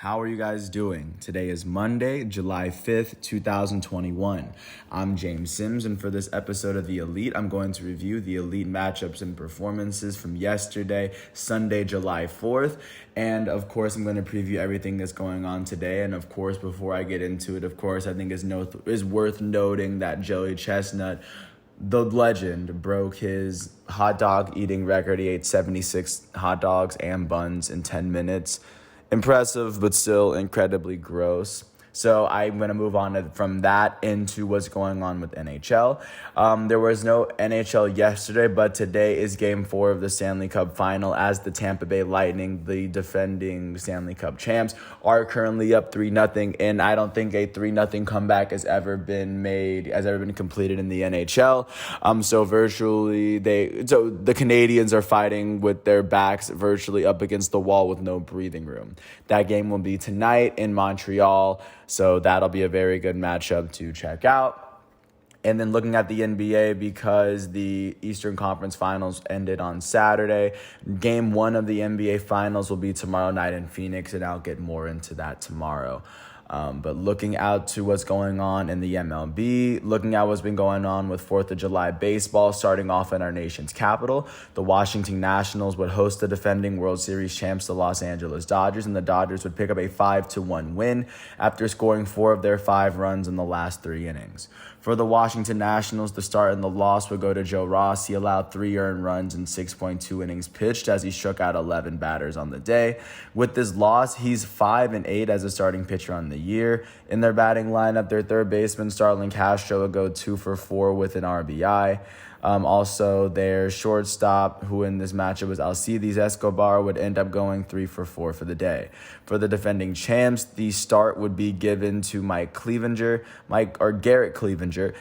How are you guys doing? Today is Monday, July 5th, 2021. I'm James Sims, and for this episode of The Elite, I'm going to review the Elite matchups and performances from yesterday, Sunday, July 4th. And of course, I'm going to preview everything that's going on today. And of course, before I get into it, I think is worth noting that Joey Chestnut, the legend, broke his hot dog eating record. He ate 76 hot dogs and buns in 10 minutes. Impressive, but still incredibly gross. So I'm going to move on from that into what's going on with NHL. There was no NHL yesterday, but today is Game 4 of the Stanley Cup Final as the Tampa Bay Lightning, the defending Stanley Cup champs, are currently up 3-0, and I don't think a 3-0 comeback has ever been completed in the NHL. So the Canadians are fighting with their backs virtually up against the wall with no breathing room. That game will be tonight in Montreal. So that'll be a very good matchup to check out. And then looking at the NBA, because the Eastern Conference Finals ended on Saturday, Game 1 of the NBA Finals will be tomorrow night in Phoenix, and I'll get more into that tomorrow. But looking out to what's going on in the MLB, looking at what's been going on with 4th of July baseball, starting off in our nation's capital, the Washington Nationals would host the defending World Series champs, the Los Angeles Dodgers, and the Dodgers would pick up a 5-1 win after scoring 4 of their 5 runs in the last 3 innings. For the Washington Nationals, the start and the loss would go to Joe Ross. He allowed 3 earned runs in 6.2 innings pitched as he struck out 11 batters on the day. With this loss, he's 5-8 as a starting pitcher on the year. In their batting lineup, their third baseman, Starlin Castro, would go 2 for 4 with an RBI. Also, their shortstop, who in this matchup was Alcides Escobar, would end up going 3 for 4 for the day. For the defending champs, the start would be given to Garrett Cleavinger.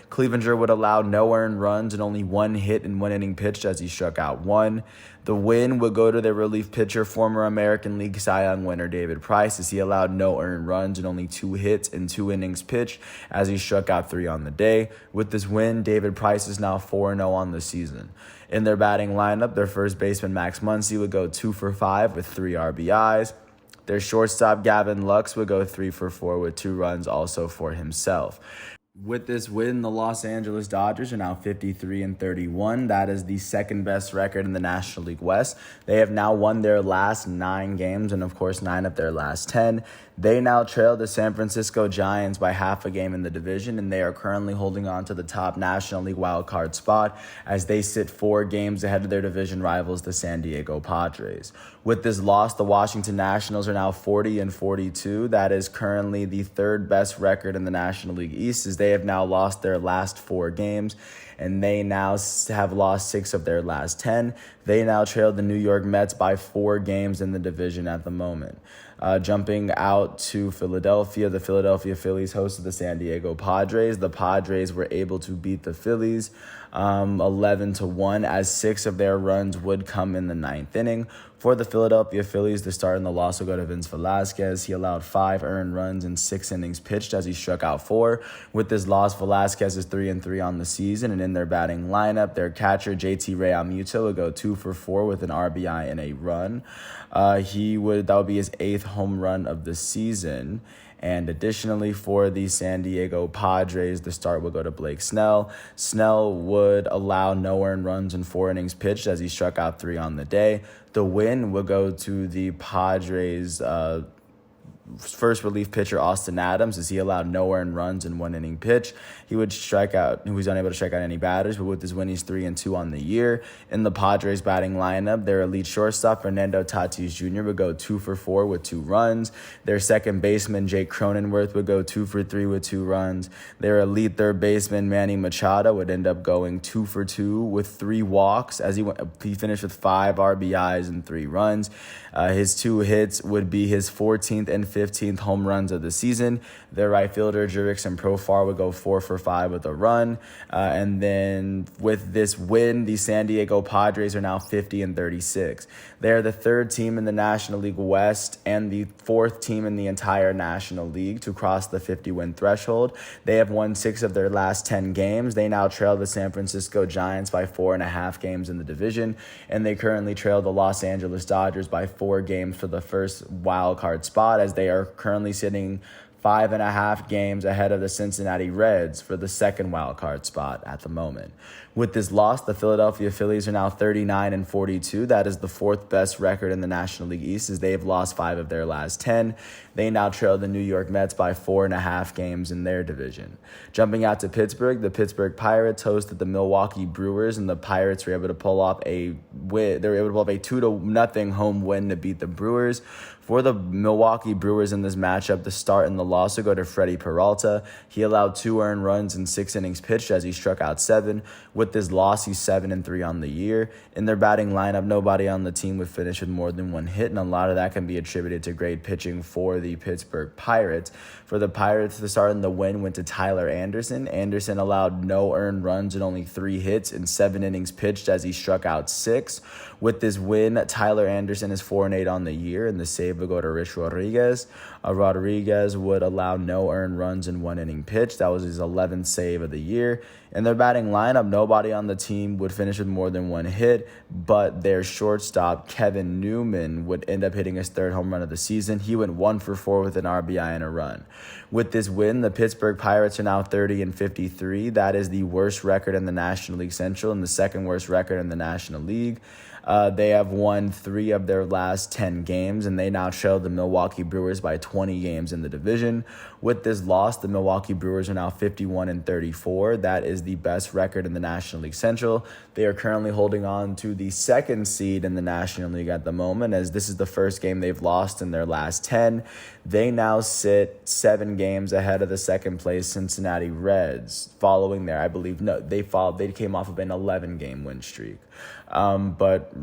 Cleavinger would allow no earned runs and only 1 hit in 1 inning pitched as he struck out 1. The win would go to their relief pitcher, former American League Cy Young winner David Price, as he allowed no earned runs and only 2 hits in 2 innings pitched as he struck out 3 on the day. With this win, David Price is now 4-0 on the season. In their batting lineup, their first baseman Max Muncy would go 2 for 5 with 3 RBIs. Their shortstop Gavin Lux would go 3 for 4 with 2 runs also for himself. With this win, the Los Angeles Dodgers are now 53-31. That is the second best record in the National League West. They have now won their last 9 games and, of course, 9 of their last 10. They now trail the San Francisco Giants by half a game in the division, and they are currently holding on to the top National League wildcard spot as they sit 4 games ahead of their division rivals, the San Diego Padres. With this loss, the Washington Nationals are now 40-42. That is currently the third best record in the National League East, as they have now lost their last 4 games, and they now have lost 6 of their last 10. They now trail the New York Mets by 4 games in the division at the moment. Jumping out to Philadelphia, the Philadelphia Phillies hosted the San Diego Padres. The Padres were able to beat the Phillies 11-1, as 6 of their runs would come in the 9th inning. For the Philadelphia Phillies, the start and the loss will go to Vince Velasquez. He allowed 5 earned runs in 6 innings pitched as he struck out 4. With this loss, Velasquez is 3-3 on the season, and in their batting lineup, their catcher JT Realmuto would go 2 for 4 with an RBI and a run. That would be his 8th home run of the season. And additionally, for the San Diego Padres, the start will go to Blake Snell. Snell would allow no earned runs in 4 innings pitched as he struck out 3 on the day. The win will go to the Padres' first relief pitcher, Austin Adams, as he allowed no earned runs in 1 inning pitch. He was unable to strike out any batters, but with his win, he's 3-2 on the year. In the Padres batting lineup, their elite shortstop, Fernando Tatis Jr., would go 2 for 4 with 2 runs. Their second baseman, Jake Cronenworth, would go 2 for 3 with 2 runs. Their elite third baseman, Manny Machado, would end up going 2 for 2 with 3 walks, as he finished with 5 RBIs and 3 runs. His 2 hits would be his 14th and 15th home runs of the season. Their right fielder, Jurickson Profar, would go 4 for 5 with a run. And then with this win, the San Diego Padres are now 50-36. They are the 3rd team in the National League West and the 4th team in the entire National League to cross the 50-win threshold. They have won 6 of their last 10 games. They now trail the San Francisco Giants by 4.5 games in the division, and they currently trail the Los Angeles Dodgers by 4 games for the first wild card spot, as they are currently sitting 5.5 games ahead of the Cincinnati Reds for the second wild card spot at the moment. With this loss, the Philadelphia Phillies are now 39-42. That is the fourth best record in the National League East, as they have lost 5 of their last 10. They now trail the New York Mets by 4.5 games in their division. Jumping out to Pittsburgh, the Pittsburgh Pirates hosted the Milwaukee Brewers, and the Pirates were able to pull off a win. They were able to pull off a 2-0 home win to beat the Brewers. For the Milwaukee Brewers in this matchup, the start and the loss will go to Freddie Peralta. He allowed 2 earned runs in 6 innings pitched as he struck out 7. With this loss, he's 7-3 on the year. In their batting lineup, nobody on the team would finish with more than 1 hit, and a lot of that can be attributed to great pitching for the Pittsburgh Pirates. For the Pirates, the start and the win went to Tyler Anderson. Anderson allowed no earned runs and only 3 hits in 7 innings pitched as he struck out 6. With this win, Tyler Anderson is 4-8 on the year, and the save would go to Rich Rodriguez. Rodriguez would allow no earned runs in 1 inning pitched. That was his 11th save of the year. In their batting lineup, nobody on the team would finish with more than 1 hit, but their shortstop, Kevin Newman, would end up hitting his 3rd home run of the season. He went 1-for-4 with an RBI and a run. With this win, the Pittsburgh Pirates are now 30-53. That is the worst record in the National League Central and the second worst record in the National League. They have won 3 of their last 10 games, and they now trail the Milwaukee Brewers by 20 games in the division. With this loss, the Milwaukee Brewers are now 51-34. That is the best record in the National League Central. They are currently holding on to the 2nd seed in the National League at the moment, as this is the first game they've lost in their last 10. They now sit 7 games ahead of the 2nd place Cincinnati Reds, following their, they came off of an 11-game win streak. But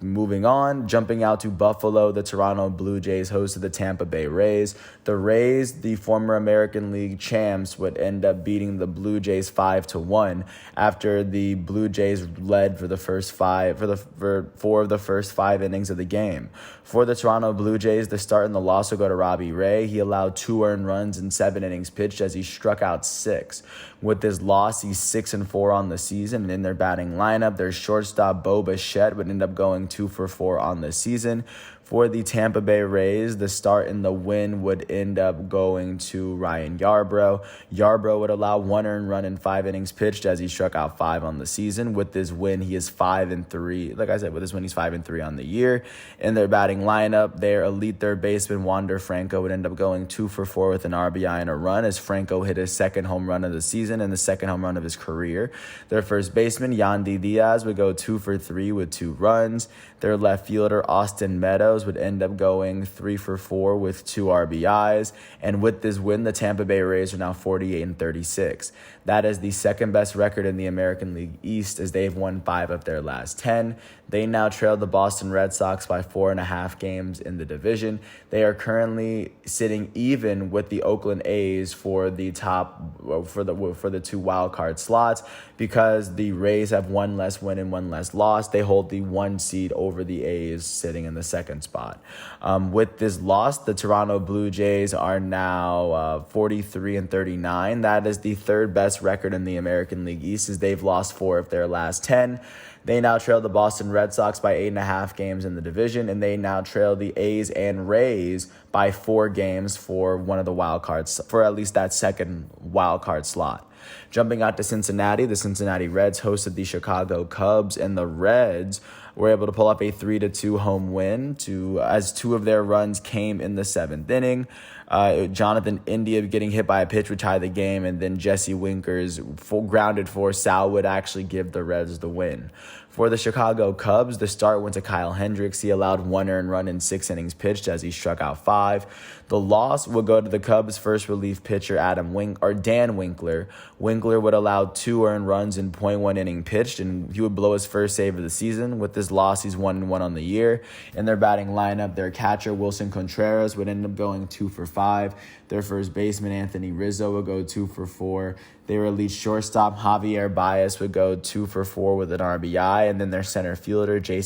moving on, jumping out to Buffalo, the Toronto Blue Jays hosted the Tampa Bay Rays. The Rays, the former American League champs, would end up beating the Blue Jays 5-1 after the Blue Jays led for the first 4 of the first 5 innings of the game. For the Toronto Blue Jays, the start and the loss will go to Robbie Ray. He allowed 2 earned runs in 7 innings pitched as he struck out 6. With this loss, he's 6-4 on the season, and in their batting lineup, their shortstop Bo Bichette would end up going 2-for-4 on the season. For the Tampa Bay Rays, the start and the win would end up going to Ryan Yarbrough. Yarbrough would allow 1 earned run in 5 innings pitched as he struck out 5 on the season. With this win, he is 5-3. Like I said, with this win, he's 5-3 on the year. In their batting lineup, their elite third baseman Wander Franco would end up going 2-for-4 with an RBI and a run, as Franco hit his 2nd home run of the season and the 2nd home run of his career. Their first baseman Yandy Diaz would go 2-for-3 with 2 runs. Their left fielder Austin Meadows would end up going 3-for-4 with 2 RBIs. And with this win, the Tampa Bay Rays are now 48-36. That is the 2nd best record in the American League East, as they've won 5 of their last 10. They now trail the Boston Red Sox by 4.5 games in the division. They are currently sitting even with the Oakland A's for the 2 wild card slots, because the Rays have 1 less win and 1 less loss. They hold the 1 seed over the A's, sitting in the 2nd spot. With this loss, the Toronto Blue Jays are now 43-39. That is the 3rd best record in the American League East, as they've lost 4 of their last 10. They now trail the Boston Red Sox by 8.5 games in the division, and they now trail the A's and Rays by 4 games for one of the wild cards, for at least that 2nd wild card slot. Jumping out to Cincinnati, the Cincinnati Reds hosted the Chicago Cubs, and the Reds were able to pull up a 3-2 home win as 2 of their runs came in the 7th inning. Jonathan India getting hit by a pitch would tie the game, and then Jesse Winker's grounded for Sal would actually give the Reds the win. For the Chicago Cubs, the start went to Kyle Hendricks. He allowed 1 earned run in 6 innings pitched as he struck out 5. The loss will go to the Cubs' first relief pitcher, Dan Winkler. Winkler would allow 2 earned runs in .1 inning pitched, and he would blow his first save of the season. With this loss, he's 1-1 on the year. In their batting lineup, their catcher, Wilson Contreras, would end up going 2-for-5. Their first baseman, Anthony Rizzo, would go 2-for-4. Their elite shortstop, Javier Baez, would go 2-for-4 with an RBI. And then their center fielder, Jake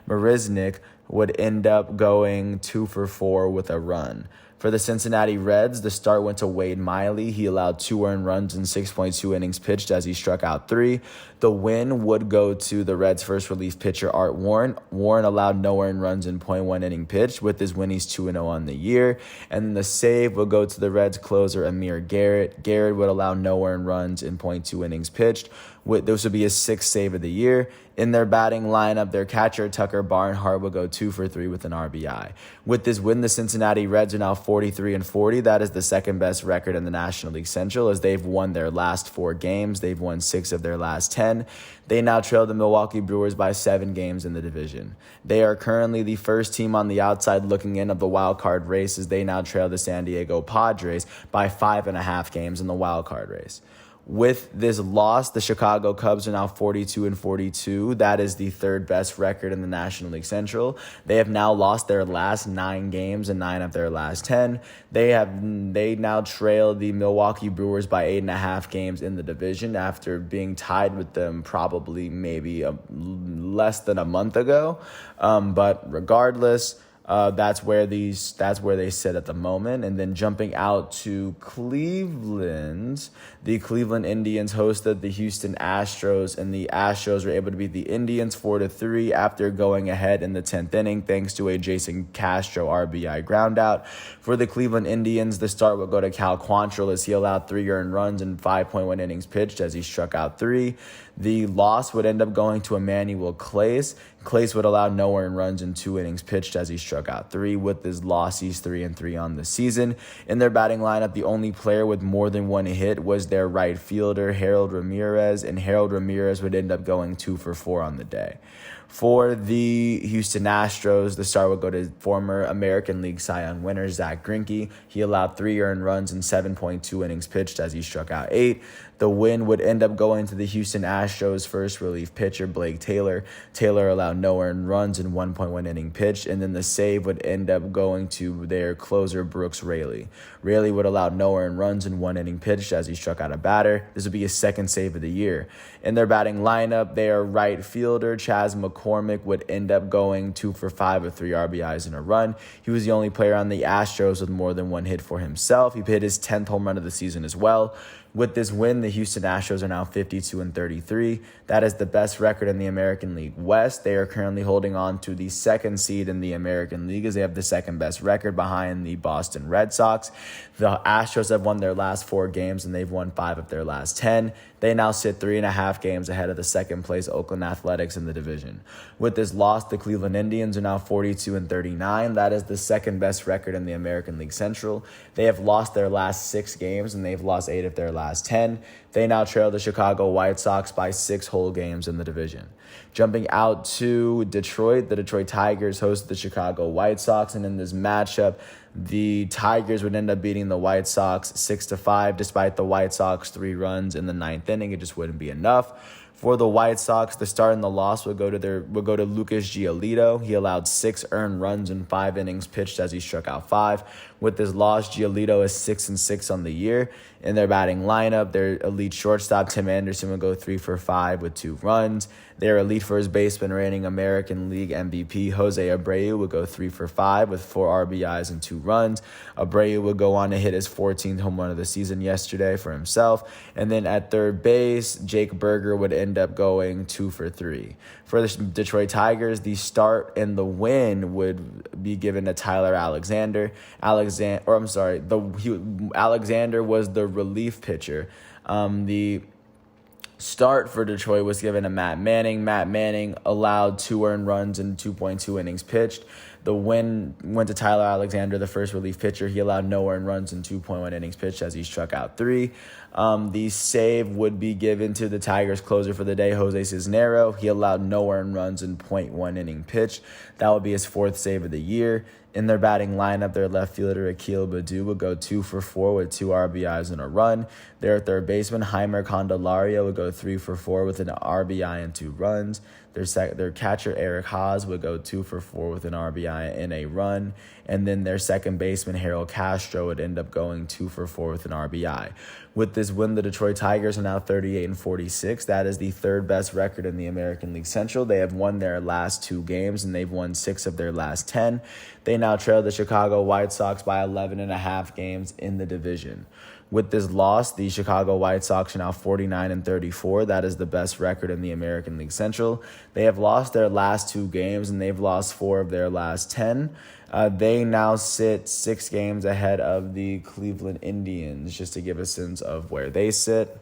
Marisnick, would end up going 2-for-4 with a run. For the Cincinnati Reds, the start went to Wade Miley. He allowed 2 earned runs in 6.2 innings pitched as he struck out 3. The win would go to the Reds' first relief pitcher, Art Warren. Warren allowed no earned runs in .1 inning pitched. With his win, he's 2-0 on the year. And then the save would go to the Reds' closer, Amir Garrett. Garrett would allow no earned runs in .2 innings pitched. This would be his 6th save of the year. In their batting lineup, their catcher, Tucker Barnhart, would go 2 for 3 with an RBI. With this win, the Cincinnati Reds are now 43-40. That is the second best record in the National League Central, as they've won their last 4 games. They've won 6 of their last 10. They now trail the Milwaukee Brewers by 7 games in the division. They are currently the first team on the outside looking in of the wild card race, as they now trail the San Diego Padres by 5.5 games in the wild card race. With this loss, the Chicago Cubs are now 42-42. That is the third best record in the National League Central. They have now lost their last 9 games and 9 of their last 10. They now trail the Milwaukee Brewers by 8.5 games in the division after being tied with them probably maybe less than a month ago. But regardless, that's where they sit at the moment. And then jumping out to Cleveland, the Cleveland Indians hosted the Houston Astros, and the Astros were able to beat the Indians 4-3 after going ahead in the 10th inning thanks to a Jason Castro RBI groundout. For the Cleveland Indians, the start would go to Cal Quantrill, as he allowed 3 earned runs in 5.1 innings pitched as he struck out 3. The loss would end up going to Emmanuel Clase. Clase would allow no earned runs in 2 innings pitched as he struck out 3. With his loss, he's 3-3 on the season. In their batting lineup, the only player with more than 1 hit was their right fielder, Harold Ramirez, and Harold Ramirez would end up going 2 for 4 on the day. For the Houston Astros, the start would go to former American League Cy Young winner Zach Greinke. He allowed 3 earned runs in 7.2 innings pitched as he struck out 8. The win would end up going to the Houston Astros' first relief pitcher, Blake Taylor. Taylor allowed no earned runs in 1.1 inning pitched, and then the save would end up going to their closer, Brooks Raley. Raley would allow no earned runs in 1 inning pitched as he struck out a batter. This would be his 2nd save of the year. In their batting lineup, their right fielder, Chas McCormick, would end up going 2 for 5 with 3 RBIs in a run. He was the only player on the Astros with more than 1 hit for himself. He hit his 10th home run of the season as well. With this win, the Houston Astros are now 52-33. That is the best record in the American League West. They are currently holding on to the 2nd seed in the American League, as they have the 2nd best record behind the Boston Red Sox. The Astros have won their last 4 games, and they've won 5 of their last 10. They now sit 3.5 games ahead of the 2nd place Oakland Athletics in the division. With this loss, the Cleveland Indians are now 42-39. That is the 2nd best record in the American League Central. They have lost their last 6 games, and they've lost 8 of their last 10. They now trail the Chicago White Sox by 6 whole games in the division. Jumping out to Detroit, the Detroit Tigers host the Chicago White Sox, and in this matchup, the Tigers would end up beating the White Sox 6-5, despite the White Sox 3 runs in the 9th inning. It just wouldn't be enough. For the White Sox, the start and the loss would go to Lucas Giolito. He allowed 6 earned runs in 5 innings pitched as he struck out 5. With this loss, Giolito is 6-6 on the year. In their batting lineup, their elite shortstop, Tim Anderson, would go 3 for 5 with 2 runs. Their elite first baseman, reigning American League MVP, Jose Abreu, would go 3 for 5 with 4 RBIs and 2 runs. Abreu would go on to hit his 14th home run of the season yesterday for himself. And then at third base, Jake Berger would end up going 2 for 3. For the Detroit Tigers, the start and the win would be given to Tyler Alexander. Alexander was the relief pitcher. The start for Detroit was given to Matt Manning. Matt Manning allowed 2 earned runs in 2.2 innings pitched. The win went to Tyler Alexander, the first relief pitcher. He allowed no earned runs in 2.1 innings pitched as he struck out 3. The save would be given to the Tigers closer for the day, Jose Cisnero. He allowed no earned runs in 0.1 inning pitched. That would be his 4th save of the year. In their batting lineup, their left fielder, Akil Baddoo, would go 2 for 4 with 2 RBIs and a run. Their third baseman, Heimer Candelario, would go 3 for 4 with an RBI and 2 runs. Their catcher, Eric Haas, would go 2 for 4 with an RBI and a run. And then their second baseman, Harold Castro, would end up going 2 for 4 with an RBI. With this win, the Detroit Tigers are now 38-46. That is the 3rd best record in the American League Central. They have won their last 2 games, and they've won 6 of their last 10. They now trail the Chicago White Sox by 11.5 games in the division. With this loss, the Chicago White Sox are now 49-34. That is the best record in the American League Central. They have lost their last 2 games, and they've lost 4 of their last 10. They now sit 6 games ahead of the Cleveland Indians, just to give a sense of where they sit.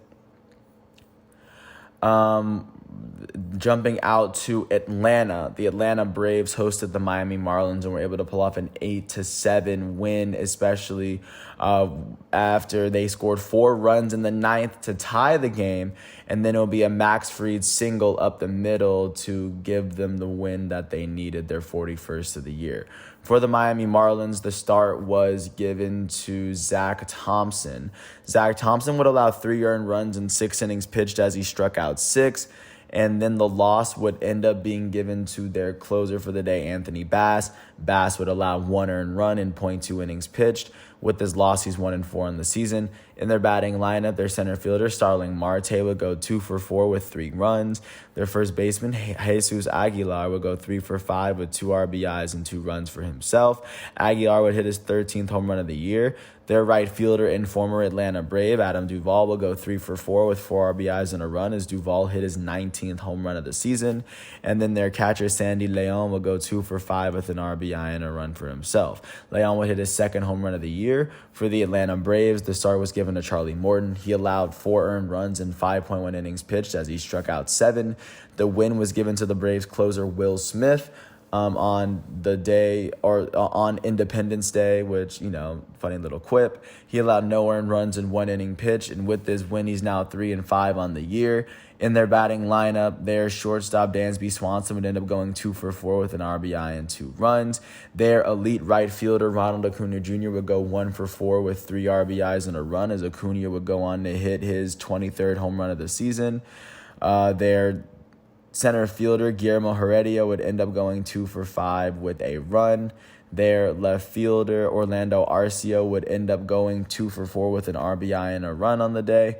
Jumping out to Atlanta, the Atlanta Braves hosted the Miami Marlins and were able to pull off an 8-7 win, especially after they scored 4 runs in the 9th to tie the game, and then it'll be a Max Fried single up the middle to give them the win that they needed, their 41st of the year. For the Miami Marlins, the start was given to Zach Thompson. Zach Thompson would allow 3 earned runs in 6 innings pitched as he struck out 6. And then the loss would end up being given to their closer for the day, Anthony Bass. Bass would allow 1 earned run in .2 innings pitched. With this loss, he's 1-4 in the season. In their batting lineup, their center fielder, Starling Marte, would go 2 for 4 with 3 runs. Their first baseman, Jesus Aguilar, would go 3 for 5 with 2 RBIs and 2 runs for himself. Aguilar would hit his 13th home run of the year. Their right fielder and former Atlanta Brave, Adam Duvall, will go 3 for 4 with 4 RBIs and a run as Duvall hit his 19th home run of the season. And then their catcher, Sandy Leon, will go 2 for 5 with an RBI and a run for himself. Leon would hit his 2nd home run of the year. For the Atlanta Braves, the start was given to Charlie Morton. He allowed 4 earned runs in 5.1 innings pitched as he struck out 7. The win was given to the Braves closer, Will Smith. On the day or on Independence Day, which, funny little quip. He allowed no earned runs in 1 inning pitch, and with this win, he's now 3-5 on the year. In their batting lineup, their shortstop, Dansby Swanson, would end up going 2 for 4 with an RBI and 2 runs. Their elite right fielder, Ronald Acuna Jr., would go 1 for 4 with 3 RBIs and a run, as Acuna would go on to hit his 23rd home run of the season. Their center fielder, Guillermo Heredia, would end up going 2 for 5 with a run. Their left fielder, Orlando Arcia, would end up going 2 for 4 with an RBI and a run on the day.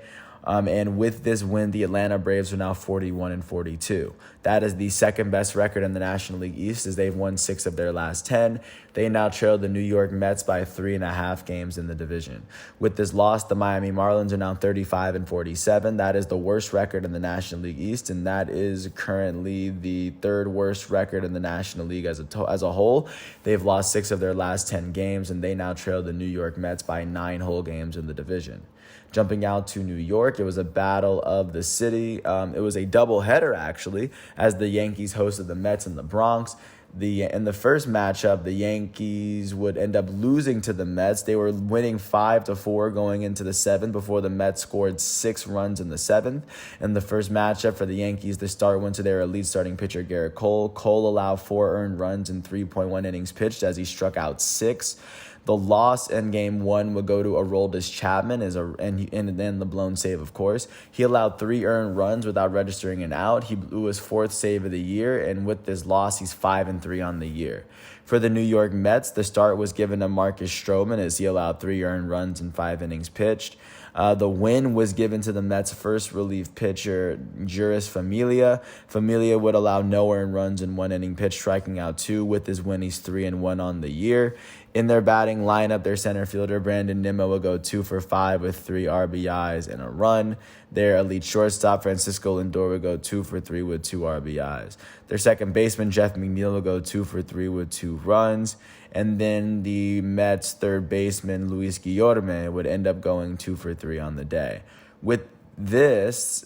And with this win, the Atlanta Braves are now 41-42. That is the second best record in the National League East, as they've won 6 of their last 10. They now trail the New York Mets by 3.5 games in the division. With this loss, the Miami Marlins are now 35-47. That is the worst record in the National League East, and that is currently the 3rd worst record in the National League as a whole. They've lost 6 of their last 10 games, and they now trail the New York Mets by 9 whole games in the division. Jumping out to New York, it was a battle of the city. It was a doubleheader, actually, as the Yankees hosted the Mets in the Bronx. In the first matchup, the Yankees would end up losing to the Mets. They were winning 5-4 going into the 7th before the Mets scored 6 runs in the 7th. In the first matchup for the Yankees, the start went to their elite starting pitcher, Garrett Cole. Cole allowed 4 earned runs in 3.1 innings pitched as he struck out 6. The loss in Game 1 would go to Aroldis Chapman, and then the blown save, of course. He allowed 3 earned runs without registering an out. He blew his 4th save of the year, and with this loss, he's 5-3 on the year. For the New York Mets, the start was given to Marcus Stroman as he allowed 3 earned runs in 5 innings pitched. The win was given to the Mets' first relief pitcher, Juris Familia. Familia would allow no earned runs in 1 inning pitch, striking out 2. With his win, he's 3-1 on the year. In their batting lineup, their center fielder, Brandon Nimmo, will go 2 for 5 with 3 RBIs and a run. Their elite shortstop, Francisco Lindor, will go 2 for 3 with 2 RBIs. Their second baseman, Jeff McNeil, will go 2 for 3 with 2 runs. And then the Mets' third baseman, Luis Guillorme, would end up going 2 for 3 on the day. With this,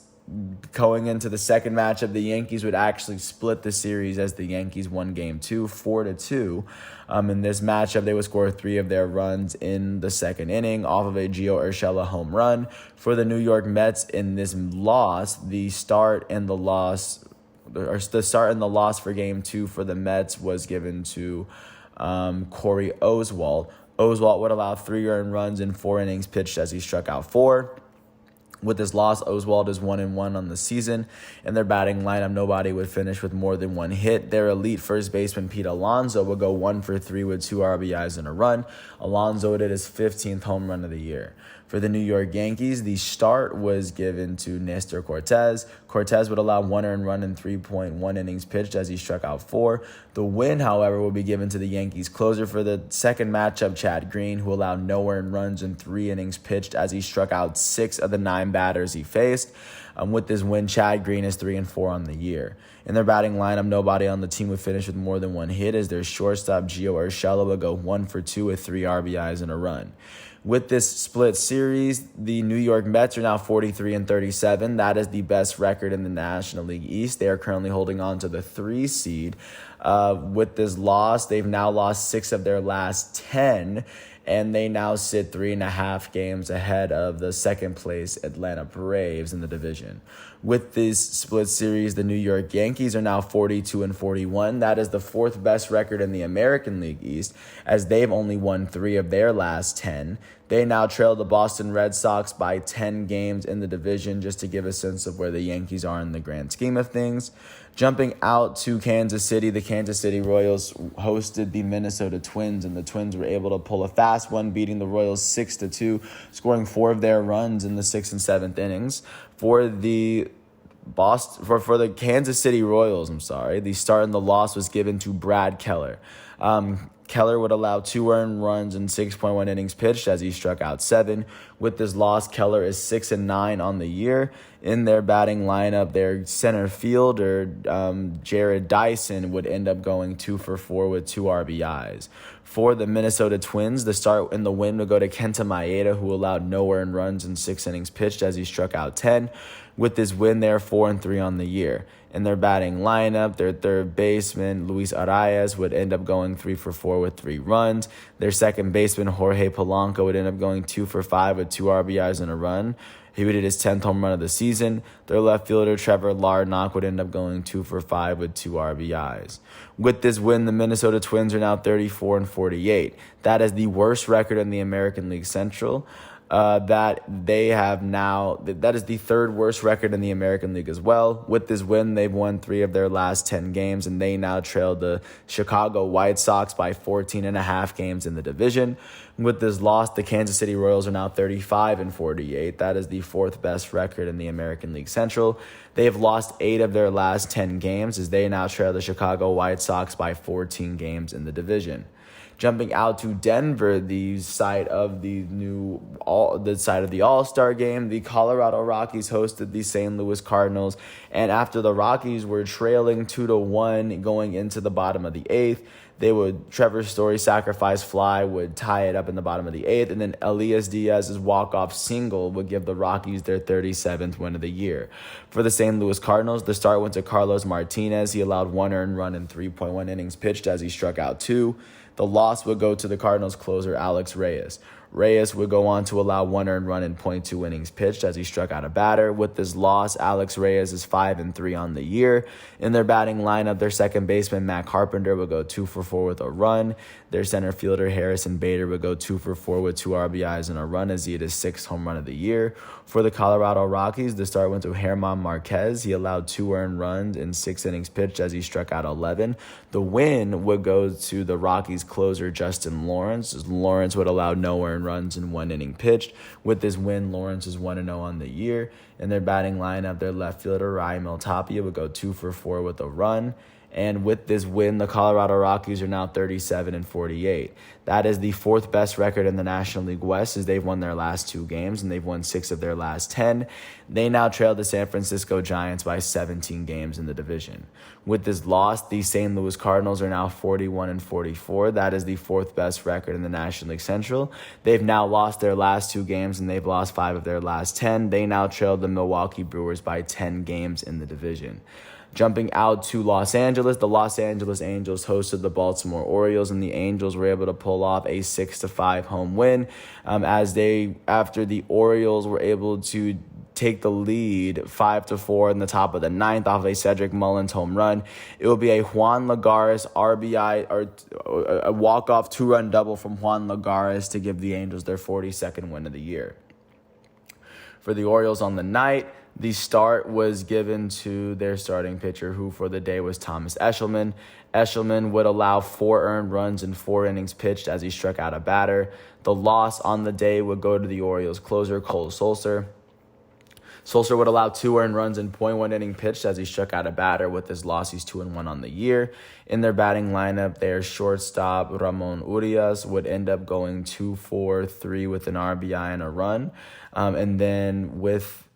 going into the second matchup, the Yankees would actually split the series as the Yankees won Game 2, 4-2. In this matchup, they would score 3 of their runs in the second inning off of a Gio Urshela home run. For the New York Mets, in this loss, the start and the loss for Game 2 for the Mets was given to Corey Oswalt. Oswalt would allow 3 earned runs in 4 innings pitched as he struck out 4. With this loss, Oswald is 1-1 on the season. In their batting lineup, nobody would finish with more than one hit. Their elite first baseman, Pete Alonso, would go 1-for-3 with 2 RBIs and a run. Alonso did his 15th home run of the year. For the New York Yankees, the start was given to Nestor Cortes. Cortes would allow 1 earned run in 3.1 innings pitched as he struck out 4. The win, however, will be given to the Yankees closer for the second matchup, Chad Green, who allowed no earned runs in 3 innings pitched as he struck out 6 of the 9 batters he faced. With this win, Chad Green is 3-4 on the year. In their batting lineup, nobody on the team would finish with more than one hit as their shortstop, Gio Urshela, would go 1-for-2 with 3 RBIs and a run. With this split series, the New York Mets are now 43-37. That is the best record in the National League East. They are currently holding on to the 3 seed. With this loss, they've now lost 6 of their last 10, and they now sit 3.5 games ahead of the second place Atlanta Braves in the division. With this split series, the New York Yankees are now 42-41. That is the 4th best record in the American League East, as they've only won 3 of their last 10. They now trail the Boston Red Sox by 10 games in the division, just to give a sense of where the Yankees are in the grand scheme of things. Jumping out to Kansas City, the Kansas City Royals hosted the Minnesota Twins, and the Twins were able to pull a fast one, beating the Royals 6-2, scoring 4 of their runs in the 6th and 7th innings. For the Kansas City Royals, the start and the loss was given to Brad Keller. Keller would allow 2 earned runs in 6.1 innings pitched as he struck out 7. With this loss, Keller is 6-9 on the year. In their batting lineup, their center fielder, Jared Dyson, would end up going 2-for-4 with 2 RBIs. For the Minnesota Twins, the start and the win would go to Kenta Maeda, who allowed no earned runs in 6 innings pitched as he struck out 10. With this win, they're 4-3 on the year. In their batting lineup, their third baseman, Luis Arias, would end up going 3-for-4 with 3 runs. Their second baseman, Jorge Polanco, would end up going 2-for-5 with 2 RBIs and a run. He would hit his 10th home run of the season. Their left fielder, Trevor Larnach, would end up going 2-for-5 with 2 RBIs. With this win, the Minnesota Twins are now 34-48. That is the worst record in the American League Central. That is the 3rd worst record in the American League as well. With this win, they've won 3 of their last 10 games, and they now trail the Chicago White Sox by 14.5 games in the division. With this loss, the Kansas City Royals are now 35-48. That is the 4th best record in the American League Central. They have lost 8 of their last 10 games as they now trail the Chicago White Sox by 14 games in the division. Jumping out to Denver, the site of the All-Star game, the Colorado Rockies hosted the St. Louis Cardinals, and after the Rockies were trailing 2-1 going into the bottom of the 8th, Trevor Story's sacrifice fly would tie it up in the bottom of the 8th, and then Elias Diaz's walk-off single would give the Rockies their 37th win of the year. For the St. Louis Cardinals, the start went to Carlos Martinez. He allowed 1 earned run in 3.1 innings pitched as he struck out 2. The loss would go to the Cardinals closer, Alex Reyes. Reyes would go on to allow 1 earned run in 0.2 innings pitched as he struck out a batter. With this loss, Alex Reyes is 5-3 on the year. In their batting lineup, their second baseman, Matt Carpenter, would go 2-for-4 with a run. Their center fielder, Harrison Bader, would go 2-for-4 with 2 RBIs and a run as he hit his 6th home run of the year. For the Colorado Rockies, the start went to German Marquez. He allowed 2 earned runs in 6 innings pitched as he struck out 11. The win would go to the Rockies closer, Justin Lawrence. Lawrence would allow no earned runs in 1 inning pitched. With this win, Lawrence is 1-0 on the year. In their batting lineup, their left fielder, Raimel Tapia, would go 2-for-4 with a run. And with this win, the Colorado Rockies are now 37-48. That is the 4th best record in the National League West, as they've won their last 2 games and they've won 6 of their last 10. They now trail the San Francisco Giants by 17 games in the division. With this loss, the St. Louis Cardinals are now 41-44. That is the 4th best record in the National League Central. They've now lost their last 2 games and they've lost 5 of their last 10. They now trail the Milwaukee Brewers by 10 games in the division. Jumping out to Los Angeles, the Los Angeles Angels hosted the Baltimore Orioles, and the Angels were able to pull off a 6-5 home win after the Orioles were able to take the lead 5-4 in the top of the 9th off a Cedric Mullins home run. It will be a Juan Lagares RBI or a walk-off 2-run double from Juan Lagares to give the Angels their 42nd win of the year. For the Orioles on the night, the start was given to their starting pitcher, who for the day was Thomas Eshelman. Eshelman would allow 4 earned runs in 4 innings pitched as he struck out a batter. The loss on the day would go to the Orioles closer, Cole Sulser. Sulser would allow 2 earned runs in .1 inning pitched as he struck out a batter. With his loss, he's 2-1 on the year. In their batting lineup, their shortstop, Ramon Urias, would end up going 2-for-3 with an RBI and a run.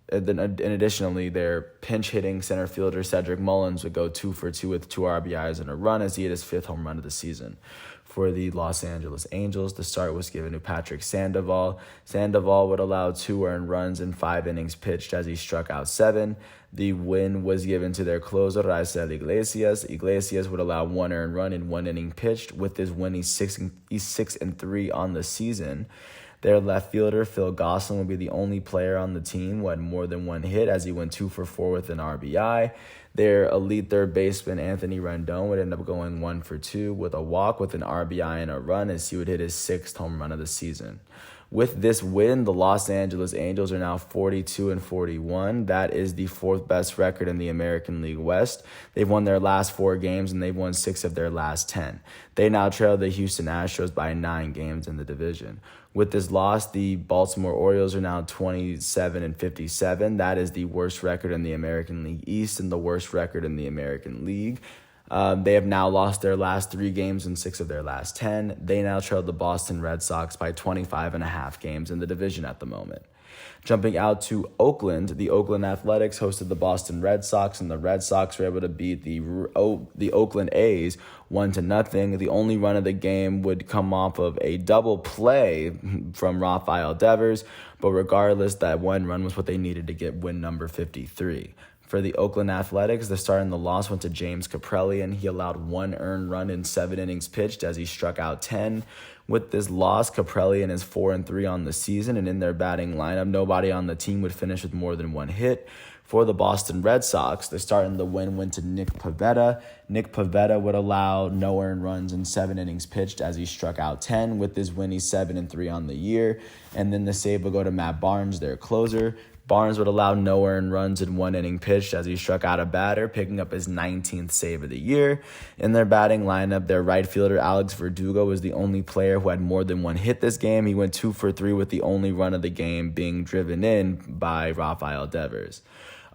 Additionally, their pinch hitting center fielder, Cedric Mullins, would go 2-for-2 with 2 RBIs and a run as he hit his 5th home run of the season. For the Los Angeles Angels, the start was given to Patrick Sandoval. Sandoval would allow 2 earned runs in 5 innings pitched as he struck out 7. The win was given to their closer, Raisel Iglesias. Iglesias would allow 1 earned run in 1 inning pitched. With his win, he's 6-3 on the season. Their left fielder, Phil Gosselin, would be the only player on the team who had more than 1 hit as he went 2-for-4 with an RBI. Their elite third baseman, Anthony Rendon, would end up going 1-for-2 with a walk with an RBI and a run as he would hit his 6th home run of the season. With this win, the Los Angeles Angels are now 42-41. That is the 4th best record in the American League West. They've won their last 4 games, and they've won 6 of their last 10. They now trail the Houston Astros by 9 games in the division. With this loss, the Baltimore Orioles are now 27-57. That is the worst record in the American League East and the worst record in the American League. They have now lost their last 3 games and 6 of their last 10. They now trail the Boston Red Sox by 25.5 games in the division at the moment. Jumping out to Oakland, the Oakland Athletics hosted the Boston Red Sox, and the Red Sox were able to beat the Oakland A's 1-0. The only run of the game would come off of a double play from Rafael Devers, but regardless, that 1 run was what they needed to get win number 53. For the Oakland Athletics, the start and the loss went to James Kaprielian. He allowed 1 earned run in 7 innings pitched as he struck out 10. With this loss, Kaprielian is 4-3 on the season, and in their batting lineup, nobody on the team would finish with more than 1 hit. For the Boston Red Sox, the start and the win went to Nick Pivetta. Nick Pivetta would allow no earned runs in 7 innings pitched as he struck out 10. With his win, he's 7-3 on the year. And then the save will go to Matt Barnes, their closer. Barnes would allow no earned runs in 1 inning pitched as he struck out a batter, picking up his 19th save of the year. In their batting lineup, their right fielder, Alex Verdugo, was the only player who had more than 1 hit this game. He went 2-for-3 with the only run of the game being driven in by Rafael Devers.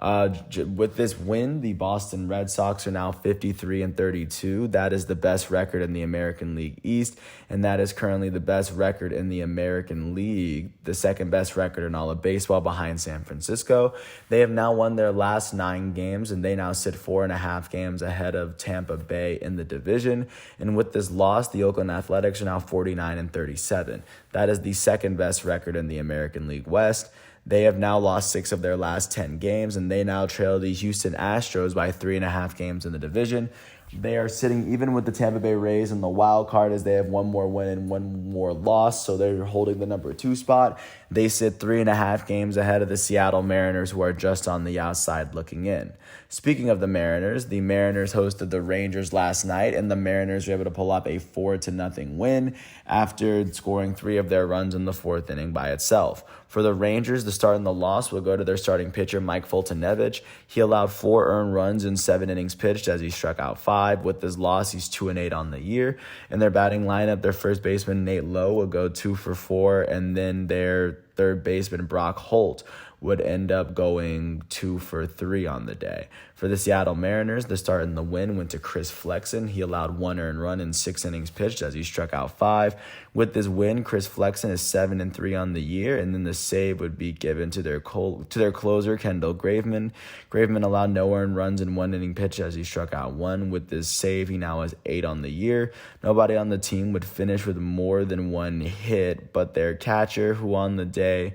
With this win, the Boston Red Sox are now 53-32. That is the best record in the American League East, and that is currently the best record in the American League, the 2nd best record in all of baseball behind San Francisco. They have now won their last 9 games, and they now sit 4.5 games ahead of Tampa Bay in the division. And with this loss, the Oakland Athletics are now 49-37. That is the 2nd best record in the American League West. They have now lost 6 of their last 10 games, and they now trail the Houston Astros by 3.5 games in the division. They are sitting even with the Tampa Bay Rays in the wild card as they have 1 more win and 1 more loss, so they're holding the number 2 spot. They sit 3.5 games ahead of the Seattle Mariners, who are just on the outside looking in. Speaking of the Mariners hosted the Rangers last night, and the Mariners were able to pull up a 4-0 win after scoring 3 of their runs in the 4th inning by itself. For the Rangers, the start and the loss will go to their starting pitcher, Mike Foltynewicz. He allowed 4 earned runs in 7 innings pitched as he struck out 5. With his loss, he's 2-8 on the year. In their batting lineup, their first baseman, Nate Lowe, will go 2-for-4, and then their third baseman, Brock Holt, would end up going 2-for-3 on the day. For the Seattle Mariners, the start and the win went to Chris Flexen. He allowed 1 earned run in 6 innings pitched as he struck out 5. With this win, Chris Flexen is 7-3 on the year, and then the save would be given to their closer, Kendall Graveman. Graveman allowed no earned runs in 1 inning pitched as he struck out 1. With this save, he now has 8 on the year. Nobody on the team would finish with more than 1 hit, but their catcher, who on the day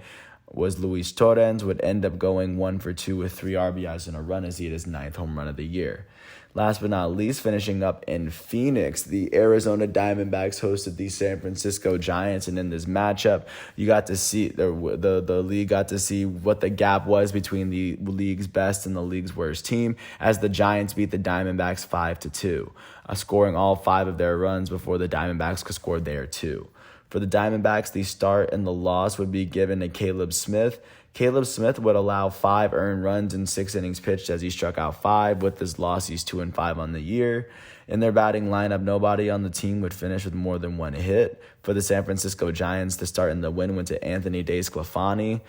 was Luis Torrens, would end up going 1-for-2 with 3 RBIs and a run as he hit his 9th home run of the year. Last but not least, finishing up in Phoenix, the Arizona Diamondbacks hosted the San Francisco Giants, and in this matchup, you got to see the league got to see what the gap was between the league's best and the league's worst team, as the Giants beat the Diamondbacks 5-2, scoring all 5 of their runs before the Diamondbacks could score their 2. For the Diamondbacks, the start and the loss would be given to Caleb Smith. Caleb Smith would allow 5 earned runs in 6 innings pitched as he struck out 5. With this loss, he's 2-5 on the year. In their batting lineup, nobody on the team would finish with more than 1 hit. For the San Francisco Giants, the start and the win went to Anthony DeSclafani.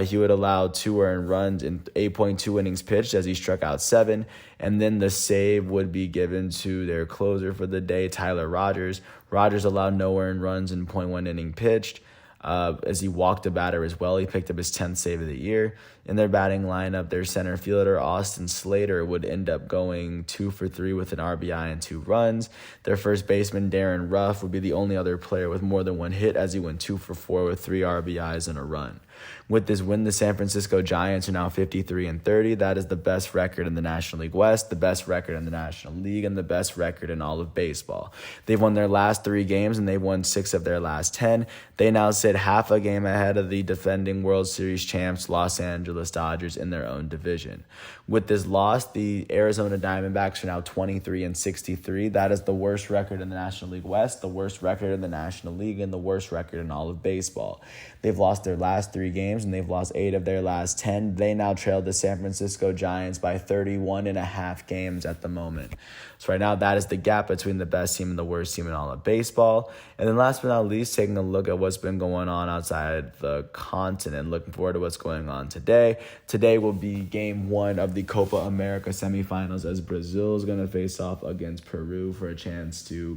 He would allow 2 earned runs in 8.2 innings pitched as he struck out 7. And then the save would be given to their closer for the day, Tyler Rogers. Rogers allowed no earned runs in 0.1 inning pitched. As he walked a batter as well. He picked up his 10th save of the year. In their batting lineup, their center fielder, Austin Slater, would end up going 2 for 3 with an RBI and 2 runs. Their first baseman, Darren Ruff, would be the only other player with more than 1 hit as he went 2 for 4 with 3 RBIs and a run. With this win, the San Francisco Giants are now 53-30. That is the best record in the National League West, the best record in the National League, and the best record in all of baseball. They've won their last 3 games, and they've won 6 of their last 10. They now sit half a game ahead of the defending World Series champs, Los Angeles Dodgers, in their own division. With this loss, the Arizona Diamondbacks are now 23-63. That is the worst record in the National League West, the worst record in the National League, and the worst record in all of baseball. They've lost their last 3 games, and they've lost 8 of their last 10. They now trail the San Francisco Giants by 31.5 games at the moment. So right now, that is the gap between the best team and the worst team in all of baseball. And then last but not least, taking a look at what's been going on outside the continent, looking forward to what's going on today. Today will be Game 1 of the Copa America semifinals as Brazil is going to face off against Peru for a chance to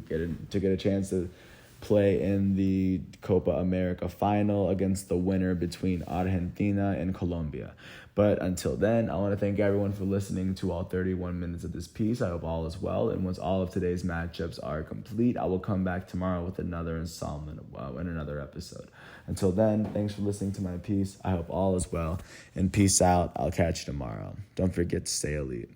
get a chance to play in the Copa America final against the winner between Argentina and Colombia. But until then, I want to thank everyone for listening to all 31 minutes of this piece. I hope all is well. And once all of today's matchups are complete, I will come back tomorrow with another installment and another episode. Until then, thanks for listening to my piece. I hope all is well. And peace out. I'll catch you tomorrow. Don't forget to stay elite.